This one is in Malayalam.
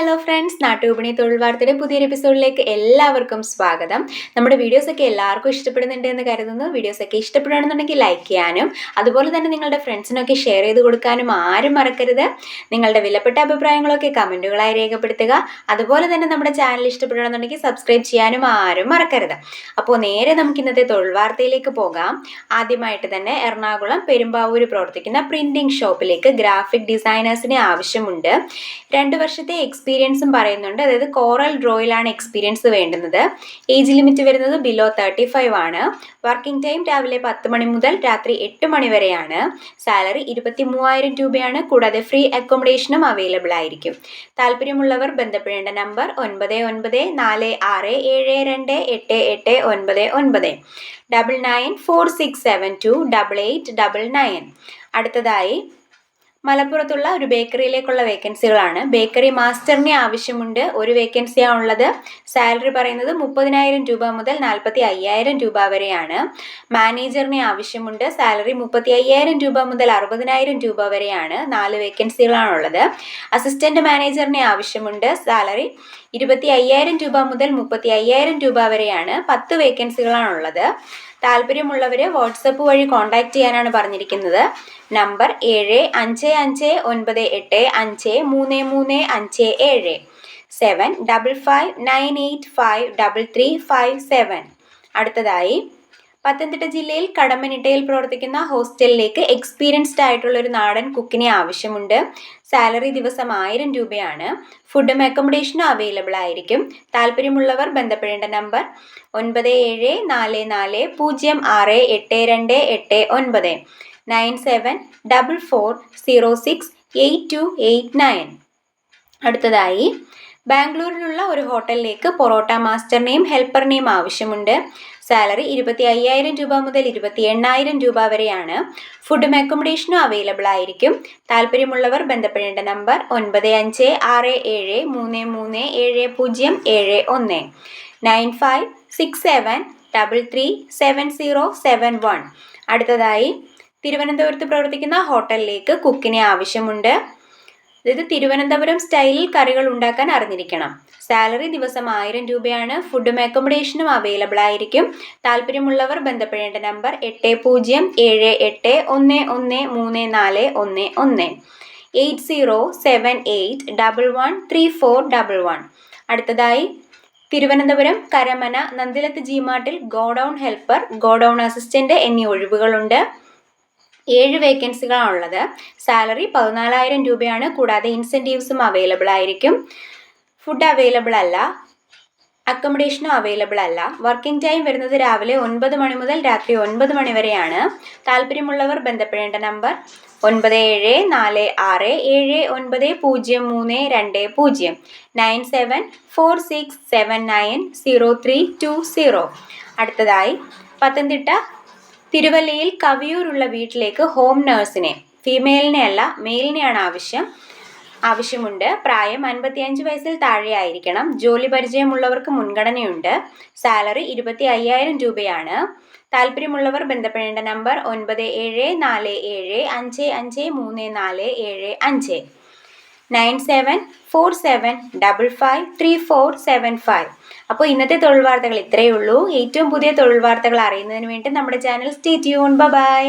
ഹലോ ഫ്രണ്ട്സ്, നാട്ടുവിപണി തൊഴിൽ വാർത്തയുടെ പുതിയൊരു എപ്പിസോഡിലേക്ക് എല്ലാവർക്കും സ്വാഗതം. നമ്മുടെ വീഡിയോസൊക്കെ എല്ലാവർക്കും ഇഷ്ടപ്പെടുന്നുണ്ട് എന്ന് കരുതുന്നു. വീഡിയോസൊക്കെ ഇഷ്ടപ്പെടുകയാണെന്നുണ്ടെങ്കിൽ ലൈക്ക് ചെയ്യാനും അതുപോലെ തന്നെ നിങ്ങളുടെ ഫ്രണ്ട്സിനൊക്കെ ഷെയർ ചെയ്ത് കൊടുക്കാനും ആരും മറക്കരുത്. നിങ്ങളുടെ വിലപ്പെട്ട അഭിപ്രായങ്ങളൊക്കെ കമൻറ്റുകളായി രേഖപ്പെടുത്തുക. അതുപോലെ തന്നെ നമ്മുടെ ചാനൽ ഇഷ്ടപ്പെടുകയാണെന്നുണ്ടെങ്കിൽ സബ്സ്ക്രൈബ് ചെയ്യാനും ആരും മറക്കരുത്. അപ്പോൾ നേരെ നമുക്ക് ഇന്നത്തെ തൊഴിൽ വാർത്തയിലേക്ക് പോകാം. ആദ്യമായിട്ട് തന്നെ എറണാകുളം പെരുമ്പാവൂർ പ്രവർത്തിക്കുന്ന പ്രിന്റിംഗ് ഷോപ്പിലേക്ക് ഗ്രാഫിക് ഡിസൈനേഴ്സിനെ ആവശ്യമുണ്ട്. 2 വർഷത്തെ എക്സ്പീരിയൻസും പറയുന്നുണ്ട്. അതായത് കോറൽ ഡ്രോയിലാണ് എക്സ്പീരിയൻസ് വേണ്ടുന്നത്. ഏജ് ലിമിറ്റ് വരുന്നത് ബിലോ 35 ആണ്. വർക്കിംഗ് ടൈം രാവിലെ 10 മണി മുതൽ രാത്രി 8 മണി വരെയാണ്. സാലറി 23,000 രൂപയാണ്. കൂടാതെ ഫ്രീ അക്കോമഡേഷനും അവൈലബിൾ ആയിരിക്കും. താല്പര്യമുള്ളവർ ബന്ധപ്പെടേണ്ട നമ്പർ 9946728889 9946728899. അടുത്തതായി മലപ്പുറത്തുള്ള ഒരു ബേക്കറിയിലേക്കുള്ള വേക്കൻസികളാണ്. ബേക്കറി മാസ്റ്ററിനെ ആവശ്യമുണ്ട്. ഒരു വേക്കൻസിയാണ് ഉള്ളത്. സാലറി പറയുന്നത് 30,000 രൂപ മുതൽ 45,000 രൂപ വരെയാണ്. മാനേജറിനെ ആവശ്യമുണ്ട്. സാലറി 35,000 രൂപ മുതൽ 60,000 രൂപ വരെയാണ്. 4 വേക്കൻസികളാണുള്ളത്. അസിസ്റ്റന്റ് മാനേജറിനെ ആവശ്യമുണ്ട്. സാലറി 25,000 രൂപ മുതൽ 35,000 രൂപ വരെയാണ്. 10 വേക്കൻസികളാണുള്ളത്. താല്പര്യമുള്ളവർ വാട്സപ്പ് വഴി കോൺടാക്ട് ചെയ്യാനാണ് പറഞ്ഞിരിക്കുന്നത്. നമ്പർ 7559853355 7559853357. അടുത്തതായി പത്തനംതിട്ട ജില്ലയിൽ കടമ്മനിട്ടയിൽ പ്രവർത്തിക്കുന്ന ഹോസ്റ്റലിലേക്ക് എക്സ്പീരിയൻസ്ഡ് ആയിട്ടുള്ള ഒരു നാടൻ കുക്കിനെ ആവശ്യമുണ്ട്. സാലറി ദിവസം 1000 രൂപയാണ്. ഫുഡും അക്കോമഡേഷനും അവൈലബിൾ ആയിരിക്കും. താല്പര്യമുള്ളവർ ബന്ധപ്പെടേണ്ട നമ്പർ 9740682889 9744068289. അടുത്തതായി ബാംഗ്ലൂരിലുള്ള ഒരു ഹോട്ടലിലേക്ക് പൊറോട്ട മാസ്റ്ററിനെയും ഹെൽപ്പറിനെയും ആവശ്യമുണ്ട്. സാലറി 25,000 രൂപ മുതൽ 28,000 രൂപ വരെയാണ്. ഫുഡും അക്കോമഡേഷനും അവൈലബിൾ ആയിരിക്കും. താല്പര്യമുള്ളവർ ബന്ധപ്പെടേണ്ട നമ്പർ 9567337071 9567337071. അടുത്തതായി തിരുവനന്തപുരത്ത് പ്രവർത്തിക്കുന്ന ഹോട്ടലിലേക്ക് കുക്കിനെ ആവശ്യമുണ്ട്. അതായത് തിരുവനന്തപുരം സ്റ്റൈലിൽ കറികൾ ഉണ്ടാക്കാൻ അറിഞ്ഞിരിക്കണം. സാലറി ദിവസം 1000 രൂപയാണ്. ഫുഡും അക്കോമഡേഷനും അവൈലബിൾ ആയിരിക്കും. താല്പര്യമുള്ളവർ ബന്ധപ്പെടേണ്ട നമ്പർ 8078113411 8078113411. അടുത്തതായി തിരുവനന്തപുരം കരമന നന്ദിലത്ത് ജിമാർട്ടിൽ ഗോഡൌൺ ഹെൽപ്പർ, ഗോഡൌൺ അസിസ്റ്റന്റ് എന്നീ ഒഴിവുകളുണ്ട്. 7 വേക്കൻസികളാണുള്ളത്. സാലറി 14,000 രൂപയാണ്. കൂടാതെ ഇൻസെൻറ്റീവ്സും അവൈലബിൾ ആയിരിക്കും. ഫുഡ് അവൈലബിൾ അല്ല, അക്കോമഡേഷനും അവൈലബിൾ അല്ല. വർക്കിംഗ് ടൈം വരുന്നത് രാവിലെ 9 മണി മുതൽ രാത്രി 9 മണി വരെയാണ്. താല്പര്യമുള്ളവർ ബന്ധപ്പെടേണ്ട നമ്പർ 9747790320 9746790320. അടുത്തതായി പത്തനംതിട്ട തിരുവല്ലയിൽ കവിയൂരുള്ള വീട്ടിലേക്ക് ഹോം നഴ്സിനെ, ഫീമെയിലിനെ അല്ല മെയിലിനെയാണ് ആവശ്യമുണ്ട്. പ്രായം 55 വയസ്സിൽ താഴെ ആയിരിക്കണം. ജോലി പരിചയമുള്ളവർക്ക് മുൻഗണനയുണ്ട്. സാലറി 25,000 രൂപയാണ്. താല്പര്യമുള്ളവർ ബന്ധപ്പെടേണ്ട നമ്പർ 9747553475 9747553475. അപ്പോൾ ഇന്നത്തെ തൊഴിൽ വാർത്തകൾ ഇത്രയേ ഉള്ളൂ. ഏറ്റവും പുതിയ തൊഴിൽ വാർത്തകൾ അറിയുന്നതിന് വേണ്ടി നമ്മുടെ ചാനൽ സ്റ്റേ ട്യൂൺ. ബൈ.